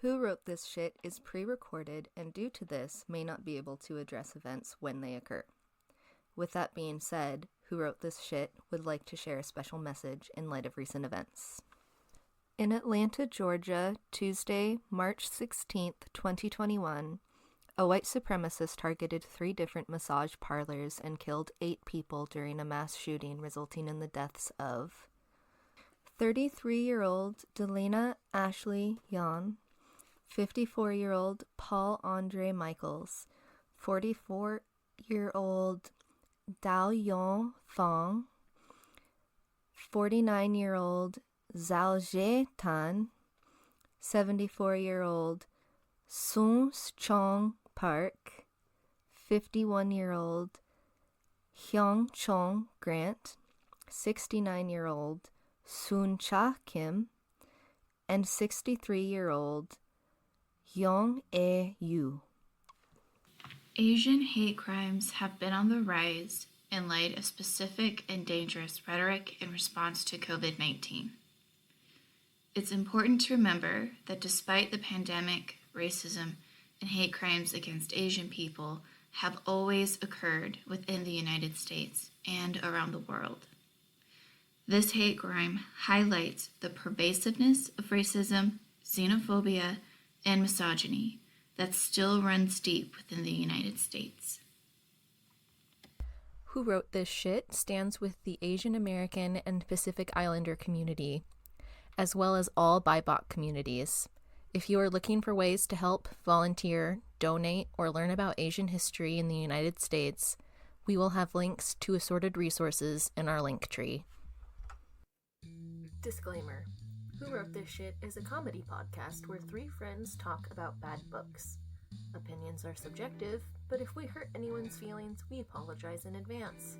Who Wrote This Shit is pre-recorded and due to this may not be able to address events when they occur. With that being said, Who Wrote This Shit would like to share a special message in light of recent events. In Atlanta, Georgia, Tuesday, March 16th, 2021, a white supremacist targeted 3 different massage parlors and killed 8 people during a mass shooting resulting in the deaths of 33-year-old Delana Ashley Young, 54-year-old Paul Andre Michaels, 44-year-old Dao Yong Fong, 49-year-old Zhao Jie Tan, 74-year-old Sun Chong Park, 51-year-old Hyung Chong Grant, 69-year-old Sun Cha Kim, and 63-year-old Yong E Yu. Asian hate crimes have been on the rise in light of specific and dangerous rhetoric in response to COVID-19. It's important to remember that despite the pandemic, racism and hate crimes against Asian people have always occurred within the United States and around the world. This hate crime highlights the pervasiveness of racism, xenophobia, and misogyny that still runs deep within the United States. Who Wrote This Shit stands with the Asian American and Pacific Islander community, as well as all BIPOC communities. If you are looking for ways to help, volunteer, donate, or learn about Asian history in the United States, we will have links to assorted resources in our link tree. Disclaimer. Who Wrote This Shit is a comedy podcast where 3 friends talk about bad books. Opinions are subjective, but if we hurt anyone's feelings, we apologize in advance.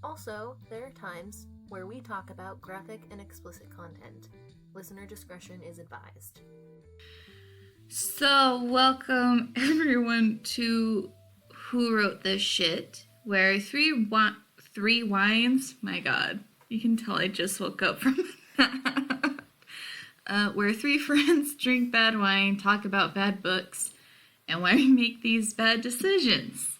Also, there are times where we talk about graphic and explicit content. Listener discretion is advised. So, welcome everyone to Who Wrote This Shit, where three wines, my god, you can tell I just woke up from where 3 friends drink bad wine, talk about bad books, and why we make these bad decisions.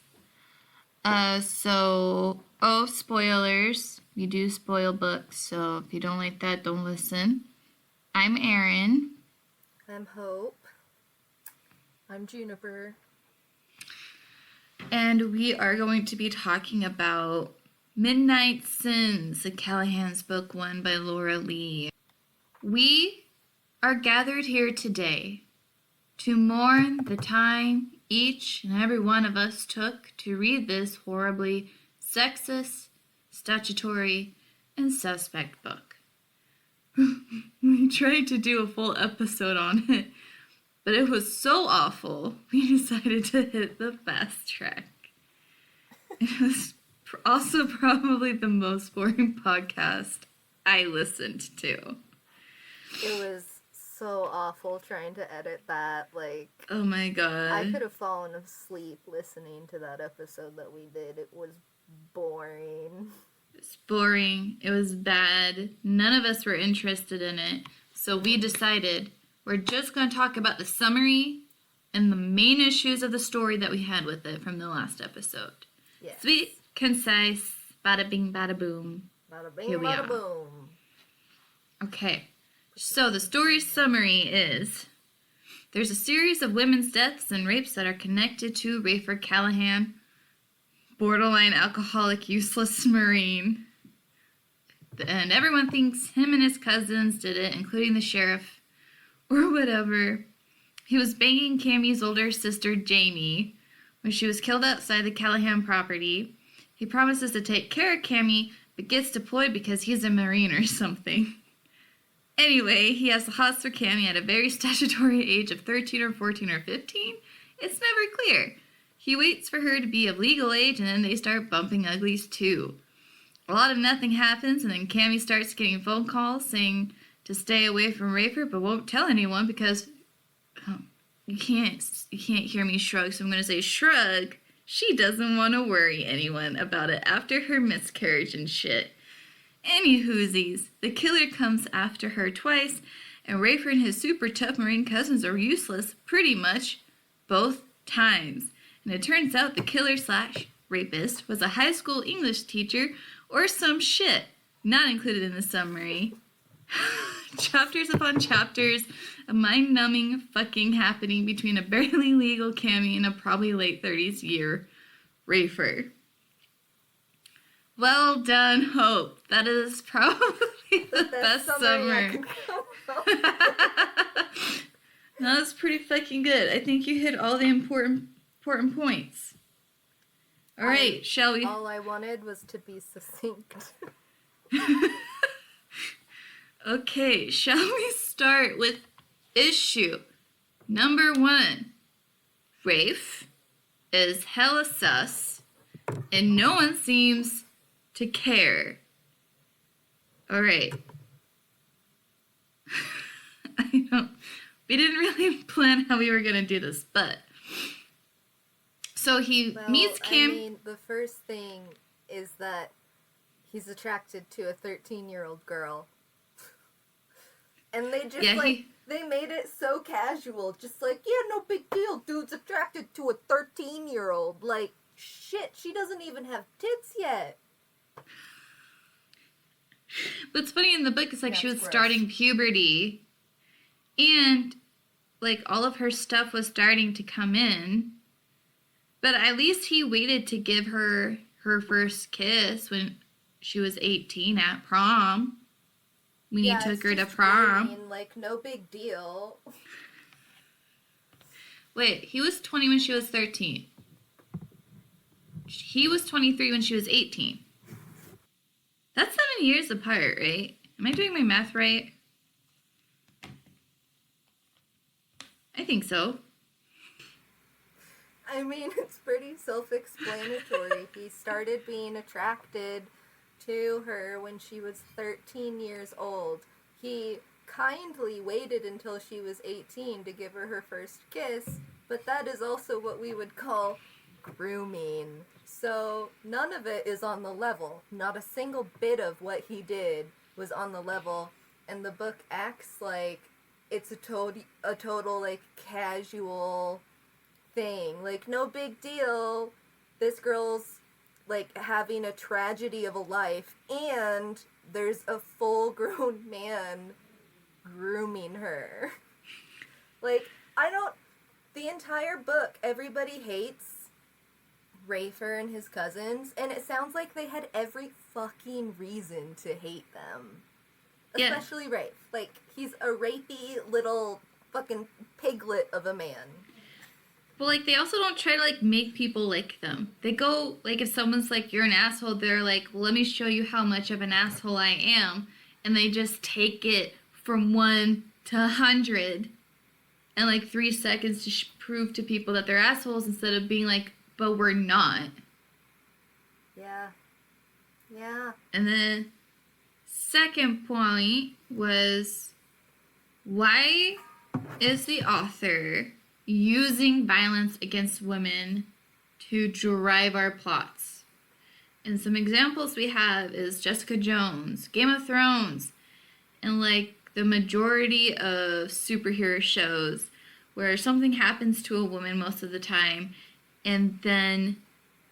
Spoilers. We do spoil books, so if you don't like that, don't listen. I'm Erin. I'm Hope. I'm Juniper. And we are going to be talking about Midnight Sins, the Callahan's book 1 by Laura Lee. We are gathered here today to mourn the time each and every one of us took to read this horribly sexist, statutory, and suspect book. We tried to do a full episode on it, but it was so awful, we decided to hit the fast track. It was also probably the most boring podcast I listened to. It was so awful trying to edit that. Oh my god. I could have fallen asleep listening to that episode that we did. It was boring. It was boring. It was bad. None of us were interested in it. So we decided we're just going to talk about the summary and the main issues of the story that we had with it from the last episode. Yes. Sweet, concise, bada bing, bada boom. Bada bing, Here we bada are. boom. Okay. So the story's summary is, there's a series of women's deaths and rapes that are connected to Rayford Callahan, borderline alcoholic, useless Marine. And everyone thinks him and his cousins did it, including the sheriff, or whatever. He was banging Cammie's older sister, Jamie, when she was killed outside the Callahan property. He promises to take care of Cammie, but gets deployed because he's a Marine or something. Anyway, he has the hots for Cammie at a very statutory age of 13 or 14 or 15. It's never clear. He waits for her to be of legal age, and then they start bumping uglies too. A lot of nothing happens, and then Cammie starts getting phone calls saying to stay away from Rayford, but won't tell anyone because you can't hear me shrug, so I'm going to say shrug. She doesn't want to worry anyone about it after her miscarriage and shit. Any whoosies, the killer comes after her twice and Rafer and his super tough Marine cousins are useless pretty much both times. And it turns out the killer slash rapist was a high school English teacher or some shit. Not included in the summary. Chapters upon chapters of mind-numbing fucking happening between a barely legal Cammy and a probably late 30s year Rafer. Well done, Hope. That is probably the best summary. No, that's pretty fucking good. I think you hit all the important points. All right, shall we? All I wanted was to be succinct. Okay, shall we start with issue number 1? Rafe is hella sus, and no one seems to care. All right. We didn't really plan how we were going to do this, but. So he meets Cam. I mean, the first thing is that he's attracted to a 13-year-old girl. And they just, they made it so casual. Just like, yeah, no big deal. Dude's attracted to a 13-year-old. Like, shit, she doesn't even have tits yet. What's funny in the book is, like, she was starting puberty. And, like, all of her stuff was starting to come in. But at least he waited to give her her first kiss when she was 18 at prom. When he took her to prom. Mean, like, no big deal. Wait, he was 20 when she was 13. He was 23 when she was 18. That's 7 years apart, right? Am I doing my math right? I think so. I mean, it's pretty self-explanatory. He started being attracted to her when she was 13 years old. He kindly waited until she was 18 to give her her first kiss, but that is also what we would call grooming. So none of it is on the level. Not a single bit of what he did was on the level, and the book acts like it's a total like casual thing. Like, no big deal. This girl's like having a tragedy of a life, and there's a full-grown man grooming her. Like, the entire book, everybody hates Rafer and his cousins, and it sounds like they had every fucking reason to hate them. Especially Rafe. Like, he's a rapey little fucking piglet of a man. Well, like, they also don't try to, like, make people like them. They go, like, if someone's like, you're an asshole, they're like, well, let me show you how much of an asshole I am. And they just take it from 1 to 100 in, like, 3 seconds to prove to people that they're assholes instead of being like, but we're not. Yeah. Yeah. And then second point was, why is the author using violence against women to drive our plots? And some examples we have is Jessica Jones, Game of Thrones, and like the majority of superhero shows where something happens to a woman most of the time and then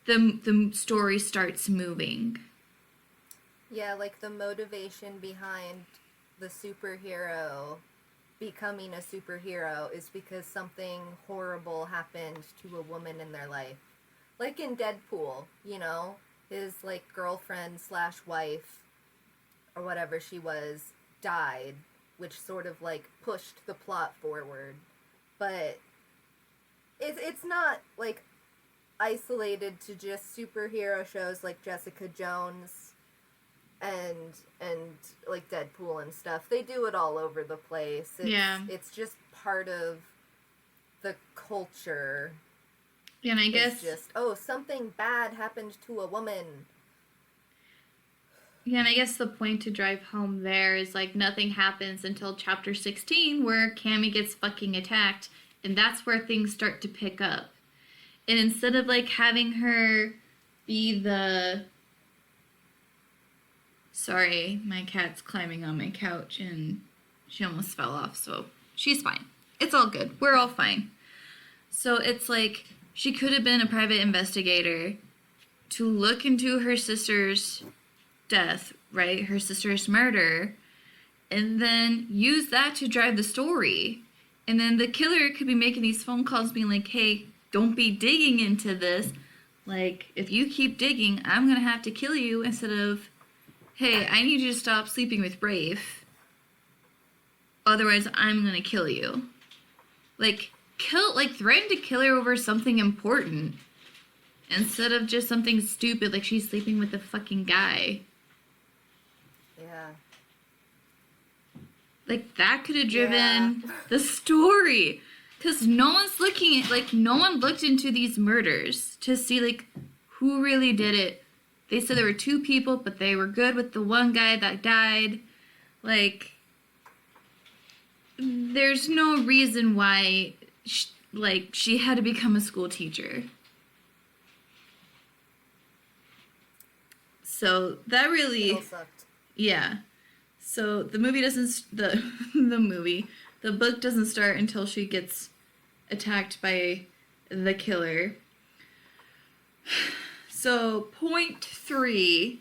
the story starts moving. Yeah, like the motivation behind the superhero becoming a superhero is because something horrible happened to a woman in their life. Like in Deadpool, you know, his like girlfriend slash wife or whatever she was died, which sort of like pushed the plot forward. But it's not like isolated to just superhero shows like Jessica Jones and like Deadpool and stuff. They do it all over the place. It's just part of the culture. And I guess just, something bad happened to a woman. Yeah, and I guess the point to drive home there is like nothing happens until chapter 16 where Cammy gets fucking attacked, and that's where things start to pick up. And instead of like having her be the... Sorry, my cat's climbing on my couch and She almost fell off, so she's fine. It's all good. We're all fine. So it's like she could have been a private investigator to look into her sister's death, right? Her sister's murder, and then use that to drive the story. And then the killer could be making these phone calls being like, hey, don't be digging into this. Like, if you keep digging, I'm going to have to kill you, instead of, hey, I need you to stop sleeping with Rafe. Otherwise, I'm going to kill you. Like, threaten to kill her over something important. Instead of just something stupid, like she's sleeping with a fucking guy. Yeah. Like, that could have driven the story. Because no one's looking at, like, no one looked into these murders to see, like, who really did it. They said there were 2 people, but they were good with the one guy that died. Like, there's no reason why, she had to become a school teacher. So, that really... It all sucked. Yeah. So the movie doesn't, the book doesn't start until she gets attacked by the killer. So, point 3,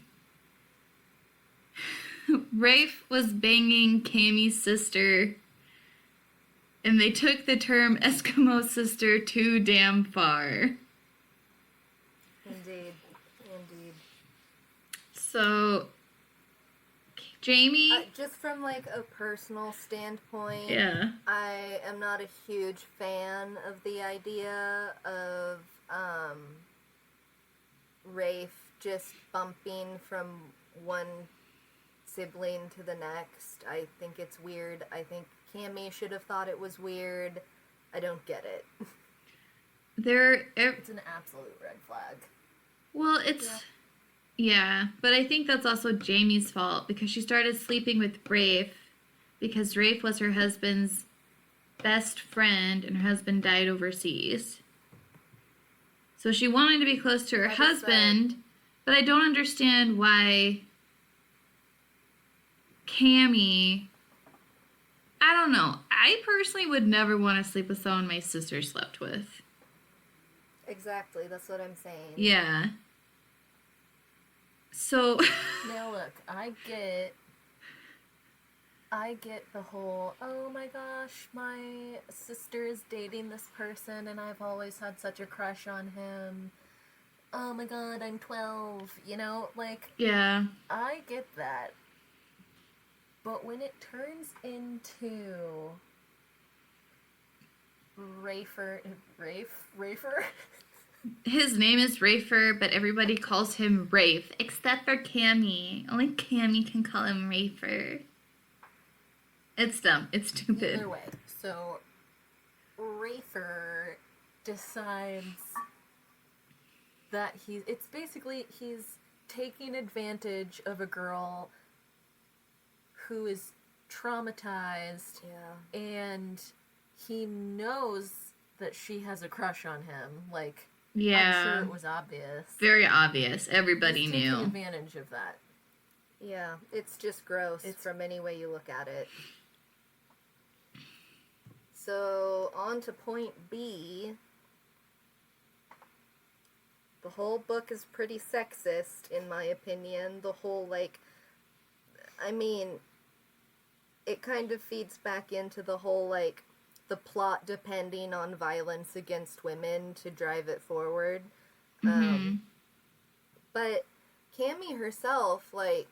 Rafe was banging Cammie's sister, and they took the term Eskimo sister too damn far. Indeed. So... Jamie? Just from, like, a personal standpoint, Yeah. I am not a huge fan of the idea of, Rafe just bumping from one sibling to the next. I think it's weird. I think Cammie should have thought it was weird. I don't get it. It's an absolute red flag. Well, it's... Yeah, but I think that's also Jamie's fault, because she started sleeping with Rafe because Rafe was her husband's best friend and her husband died overseas. So she wanted to be close to her husband, but I don't understand why Cammie... I don't know. I personally would never want to sleep with someone my sister slept with. Exactly, that's what I'm saying. Yeah. So... Now look, I get the whole, oh my gosh, my sister is dating this person and I've always had such a crush on him. Oh my god, I'm 12, you know, like... Yeah. I get that. But when it turns into... Rafer? His name is Rafer, but everybody calls him Rafe, except for Cammie. Only Cammie can call him Rafer. It's dumb. It's stupid. Either way, so Rafer decides that he's taking advantage of a girl who is traumatized, and he knows that she has a crush on him, like... Yeah. I'm sure it was obvious. Very obvious. Everybody knew. Taking advantage of that. Yeah, it's just gross from any way you look at it. So, on to point B. The whole book is pretty sexist, in my opinion. The whole, like... I mean, it kind of feeds back into the whole, like... the plot depending on violence against women to drive it forward. But Cammie herself, like,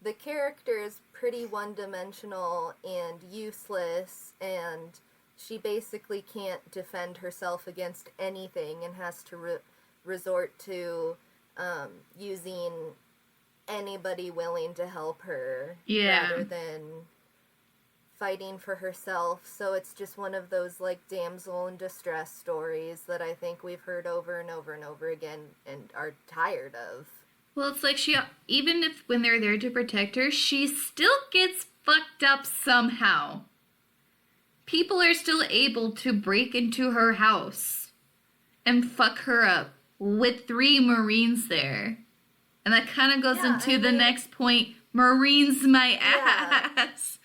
the character is pretty one-dimensional and useless, and she basically can't defend herself against anything and has to resort to using anybody willing to help her rather than fighting for herself. So it's just one of those, like, damsel in distress stories that I think we've heard over and over and over again and are tired of. Well, it's like she, even if when they're there to protect her, she still gets fucked up somehow. People are still able to break into her house and fuck her up with 3 Marines there. And that kind of goes into the next point. Marines my ass.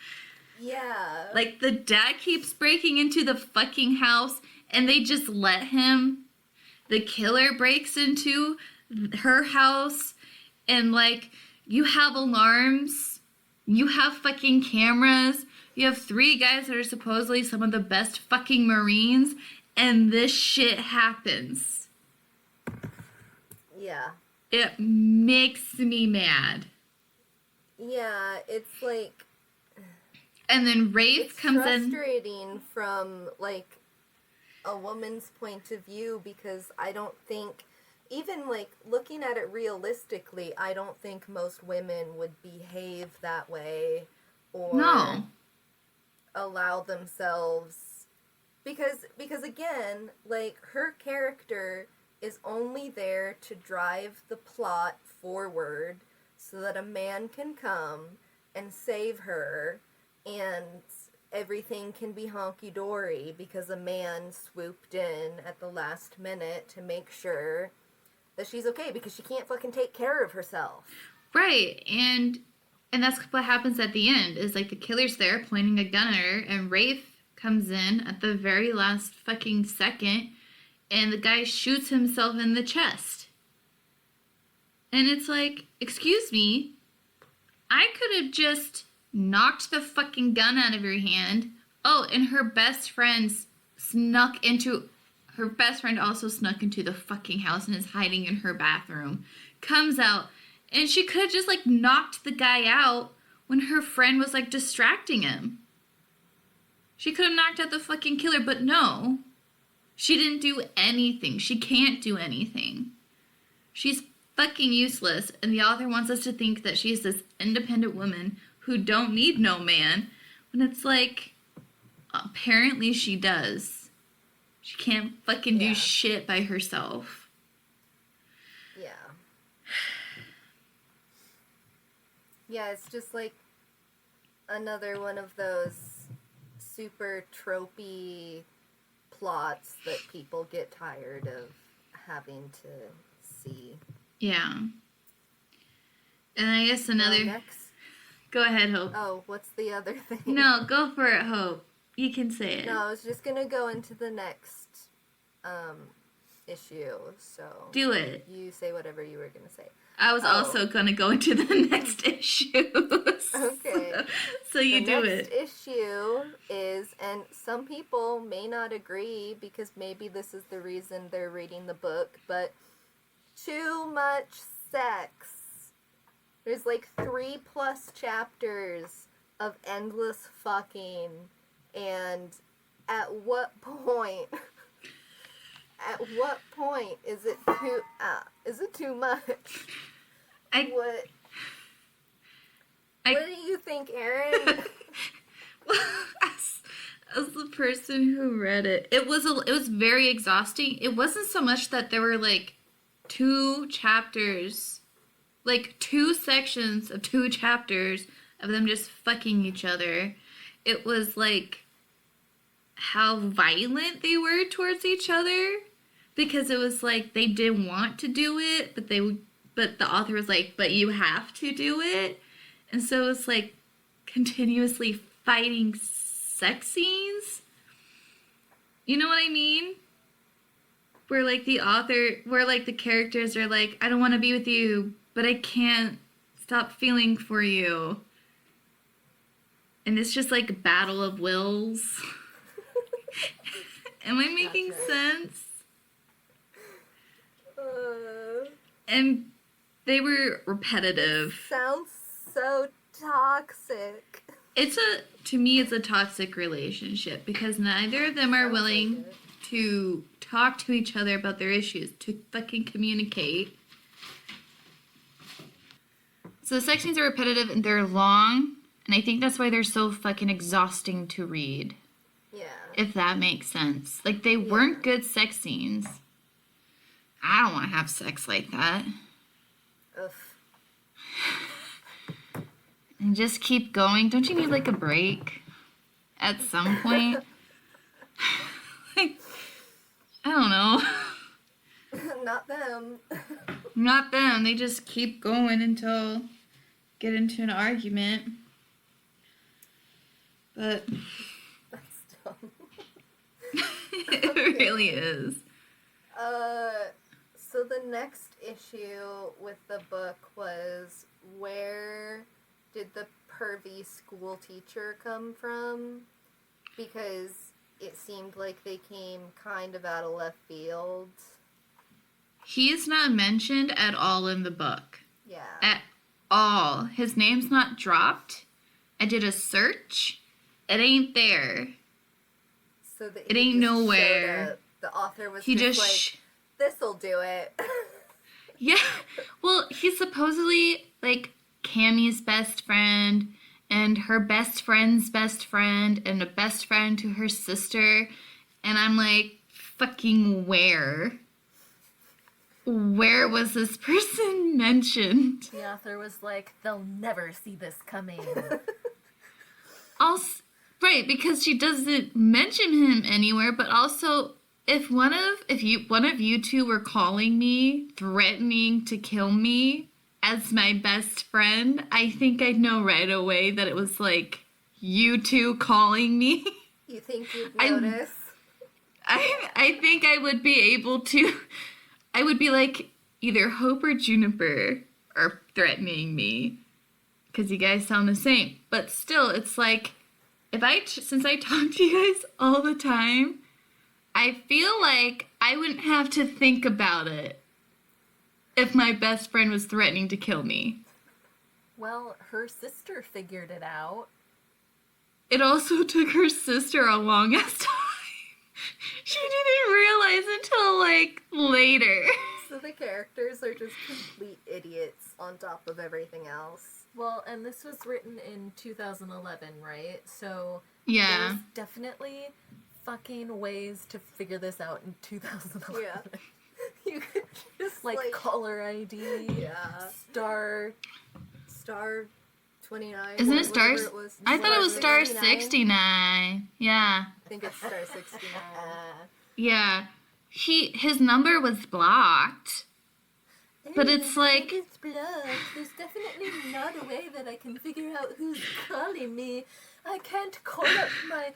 Yeah. Like, the dad keeps breaking into the fucking house, and they just let him. The killer breaks into her house, and, like, you have alarms. You have fucking cameras. You have 3 guys that are supposedly some of the best fucking Marines, and this shit happens. Yeah. It makes me mad. Yeah, it's like... And then Rafe It's comes in. frustrating from, like, a woman's point of view, because I don't think, even, like, looking at it realistically, I don't think most women would behave that way or No. allow themselves, because again, like, her character is only there to drive the plot forward so that a man can come and save her, and everything can be honky-dory because a man swooped in at the last minute to make sure that she's okay, because she can't fucking take care of herself. Right, and that's what happens at the end, is like the killer's there pointing a gun at her, and Rafe comes in at the very last fucking second, and the guy shoots himself in the chest. And it's like, excuse me, I could have just knocked the fucking gun out of your hand. Oh, and her best friend also snuck into the fucking house and is hiding in her bathroom. Comes out, and she could have just, like, knocked the guy out when her friend was, like, distracting him. She could have knocked out the fucking killer, but no. She didn't do anything. She can't do anything. She's fucking useless, and the author wants us to think that she's this independent woman who don't need no man, when it's like, apparently she does. She can't fucking do shit by herself. Yeah. Yeah, it's just like another one of those super tropey plots that people get tired of having to see. Yeah. And I guess another... Next. Go ahead, Hope. Oh, what's the other thing? No, go for it, Hope. You can say it. No, I was just gonna go into the next issue, so... Do it. You say whatever you were gonna say. I was also gonna go into the next issue. Okay. So you do it. The next issue is, and some people may not agree because maybe this is the reason they're reading the book, but too much sex. There's like 3+ chapters of endless fucking, and at what point is it too much? What do you think, Erin? As the person who read it, it was very exhausting. It wasn't so much that there were like 2 chapters, like 2 sections of 2 chapters of them just fucking each other. It was like how violent they were towards each other, because it was like they didn't want to do it, but the author was like, but you have to do it. And so it's like continuously fighting sex scenes. You know what I mean? Where like the characters are like, I don't want to be with you, but I can't stop feeling for you. And it's just like a battle of wills. Am I making sense? And they were repetitive. Sounds so toxic. To me, it's a toxic relationship, because neither of them are willing to talk to each other about their issues, to fucking communicate. So the sex scenes are repetitive and they're long, and I think that's why they're so fucking exhausting to read. Yeah. If that makes sense. Like, they weren't good sex scenes. I don't want to have sex like that. Ugh. And just keep going. Don't you need, like, a break at some point? Like, I don't know. Not them. Not them. They just keep going until get into an argument. But That's dumb. it really is. So the next issue with the book was, where did the pervy school teacher come from? Because it seemed like they came kind of out of left field. He's not mentioned at all in the book. Yeah. At all. His name's not dropped. I did a search. It ain't there. So that it ain't nowhere. Showed up. The author was he just like, this'll do it. Yeah. Well, he's supposedly like Cammie's best friend and her best friend's best friend and a best friend to her sister. And I'm like, fucking where? Where was this person mentioned? The author was like, they'll never see this coming. Also, right, because she doesn't mention him anywhere, but also if one of you two were calling me, threatening to kill me as my best friend, I think I'd know right away that it was like you two calling me. You think you'd notice? I think I would be able to. I would be like, either Hope or Juniper are threatening me. Because you guys sound the same. But still, it's like, since I talk to you guys all the time, I feel like I wouldn't have to think about it if my best friend was threatening to kill me. Well, her sister figured it out. It also took her sister a long ass time. She didn't realize until, like, later. So the characters are just complete idiots on top of everything else. Well, and this was written in 2011, right? So Yeah. there's definitely fucking ways to figure this out in 2011. Yeah. You could just, like caller ID, yeah. star 29. Isn't it star? It was. I thought it was star 69. 69. Yeah. I think it's star 69. Yeah. His number was blocked. But it's like, It's blocked. There's definitely not a way that I can figure out who's calling me. I can't call up my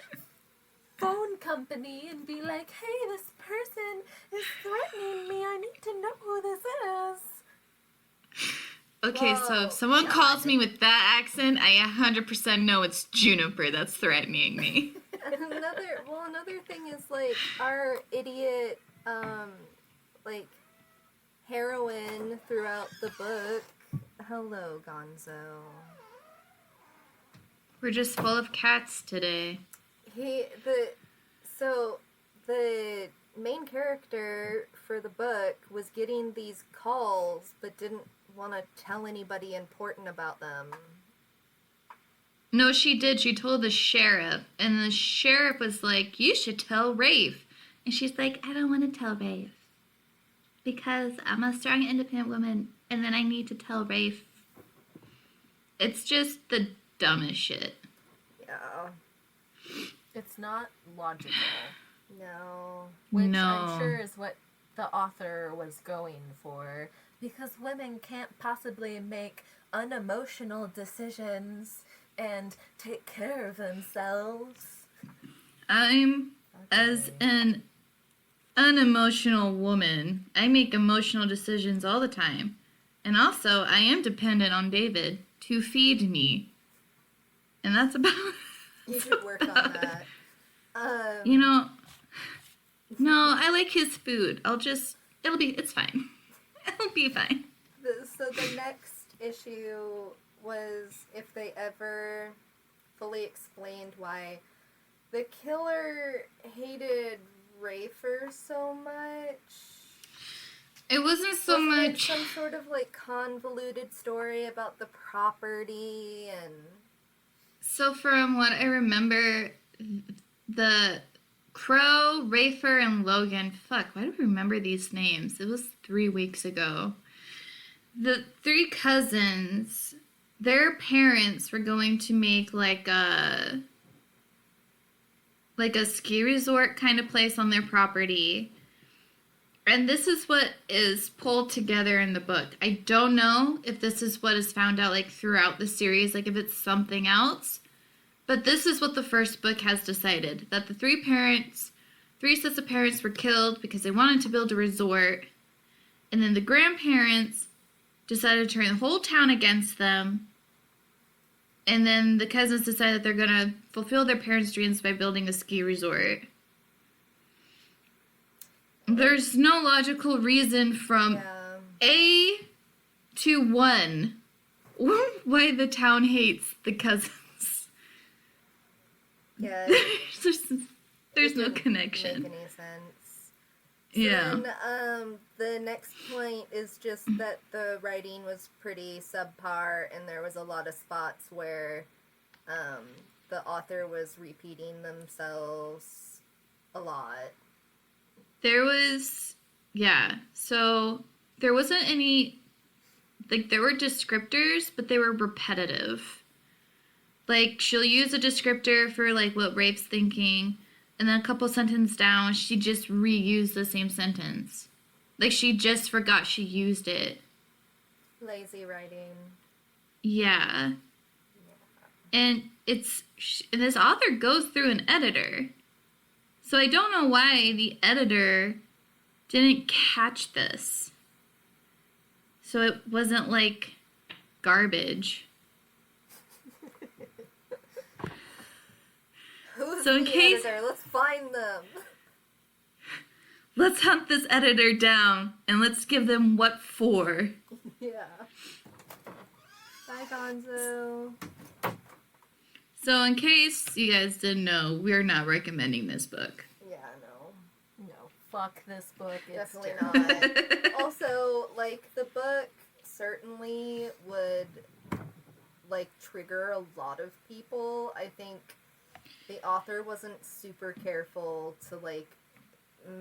phone company and be like, hey, this person is threatening me. I need to know who this is. okay, so if someone calls me with that accent, I 100% know it's Juniper that's threatening me. Another thing is, like, our idiot, like, heroine throughout the book. Hello, Gonzo. We're just full of cats today. The main character for the book was getting these calls, but didn't want to tell anybody important about them. No, she did. She told the sheriff. And the sheriff was like, you should tell Rafe. And she's like, I don't want to tell Rafe. Because I'm a strong, independent woman. And then I need to tell Rafe. It's just the dumbest shit. Yeah. It's not logical. No. Which No. I'm sure is what the author was going for. Because women can't possibly make unemotional decisions and take care of themselves. As an unemotional woman, I make emotional decisions all the time. And also, I am dependent on David to feed me. And that's about... You should work on that. You know, no, I like his food. It's fine. It'll be fine. So the next issue was if they ever fully explained why the killer hated Rafer so much. It wasn't so Wasn't it much... some sort of, like, convoluted story about the property and... So from what I remember, the Crow, Rafer, and Logan... Fuck, why do I remember these names? It was 3 weeks ago. The 3 cousins, their parents were going to make like a ski resort kind of place on their property. And this is what is pulled together in the book. I don't know if this is what is found out like throughout the series, like if it's something else. But this is what the first book has decided, that the three sets of parents were killed because they wanted to build a resort. And then the grandparents decided to turn the whole town against them. And then the cousins decided that they're going to fulfill their parents' dreams by building a ski resort. There's no logical reason from Yeah. A to 1 why the town hates the cousins. Yeah. There's no Doesn't connection. Make any sense. Yeah. And the next point is just that the writing was pretty subpar, and there was a lot of spots where the author was repeating themselves a lot. So there wasn't any, like, there were descriptors, but they were repetitive. Like, she'll use a descriptor for, like, what Rafe's thinking, and then a couple sentences down, she just reused the same sentence. Like, she just forgot she used it. Lazy writing. Yeah. And this author goes through an editor. So I don't know why the editor didn't catch this. So it wasn't like garbage. Who's So in the case- editor? Let's find them. Let's hunt this editor down and let's give them what for. Yeah. Bye, Gonzo. So in case you guys didn't know, we're not recommending this book. Yeah, no. No, fuck this book. It's Definitely terrible. not. Also, like, the book certainly would, like, trigger a lot of people. I think the author wasn't super careful to, like,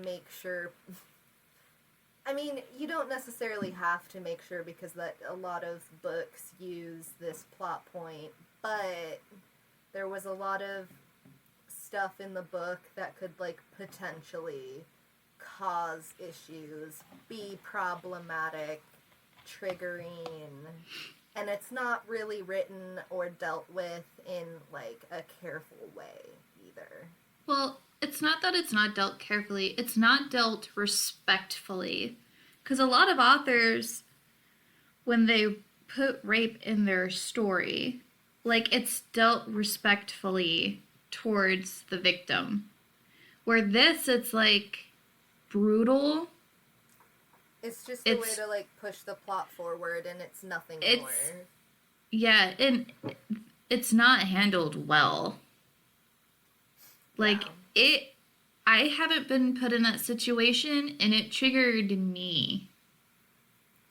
make sure... I mean, you don't necessarily have to make sure because that a lot of books use this plot point, but there was a lot of stuff in the book that could, like, potentially cause issues, be problematic, triggering, and it's not really written or dealt with in, like, a careful way either. Well, it's not that it's not dealt carefully, it's not dealt respectfully. Because a lot of authors, when they put rape in their story, like, it's dealt respectfully towards the victim. Where this, it's like brutal. It's just a way to, like, push the plot forward, and it's nothing more. Yeah, and it's not handled well. Like, No. I haven't been put in that situation, and it triggered me.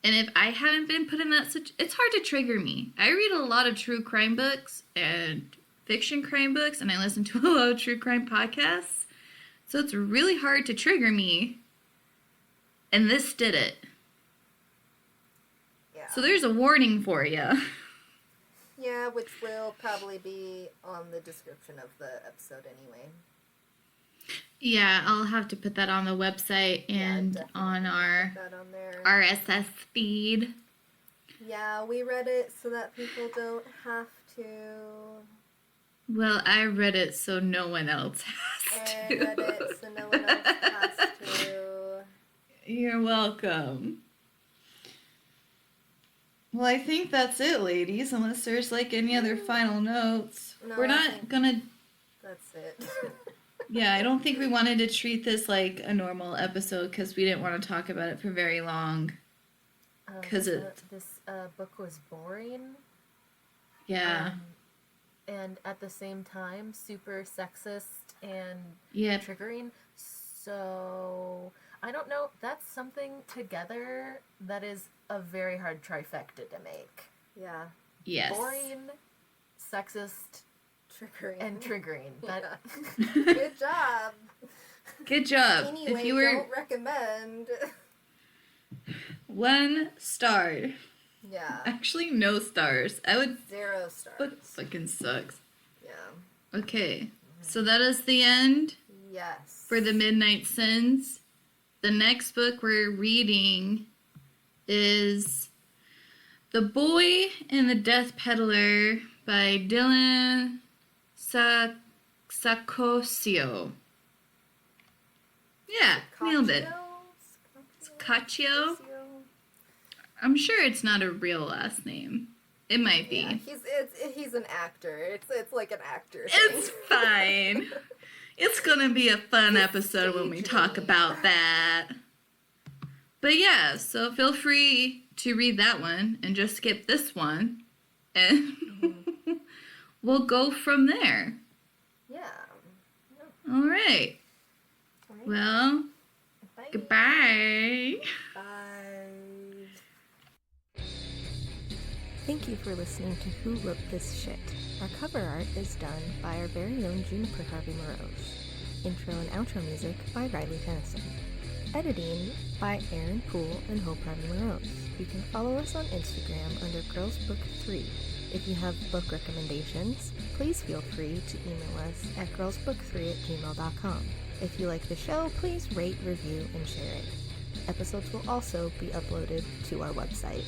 And if I haven't been put in that situation, it's hard to trigger me. I read a lot of true crime books and fiction crime books, and I listen to a lot of true crime podcasts. So it's really hard to trigger me. And this did it. Yeah. So there's a warning for you. Yeah, which will probably be on the description of the episode anyway. Yeah, I'll have to put that on the website and definitely on our Put that on there. RSS feed. Yeah, we read it so that people don't have to. Well, I read it so no one else has And to. read it so no one else has to. You're welcome. Well, I think that's it, ladies, unless there's like any other final notes. No, We're I not think- gonna... That's it. Yeah, I don't think we wanted to treat this like a normal episode because we didn't want to talk about it for very long. 'Cause This book was boring. Yeah. And at the same time, super sexist and Yep. triggering. So, I don't know. That's something together that is a very hard trifecta to make. Yeah. Yes. Boring, sexist, Triggering. and triggering. That Yeah. Good job. Good job. Anyway, If you were don't recommend. 1 star. Yeah. Actually, no stars. I would... 0 stars. But fucking sucks. Yeah. Okay. So that is the end Yes. for the Midnight Sins. The next book we're reading is The Boy and the Death Peddler by Dylan Sakosio. Yeah, nailed it. Scaccio? I'm sure it's not a real last name. It might be. Yeah, he's an actor. It's like an actor thing. It's fine. It's gonna be a fun episode when we talk about that. But yeah, so feel free to read that one and just skip this one. And we'll go from there. Yeah. All right. Well, Bye. goodbye. Bye. Thank you for listening to Who Wrote This Shit. Our cover art is done by our very own Juniper Harvey Morose. Intro and outro music by Riley Tennyson. Editing by Aaron Poole and Hope Harvey Morose. You can follow us on Instagram under Girls Book 3. If you have book recommendations, please feel free to email us at girlsbook3@gmail.com. If you like the show, please rate, review, and share it. Episodes will also be uploaded to our website.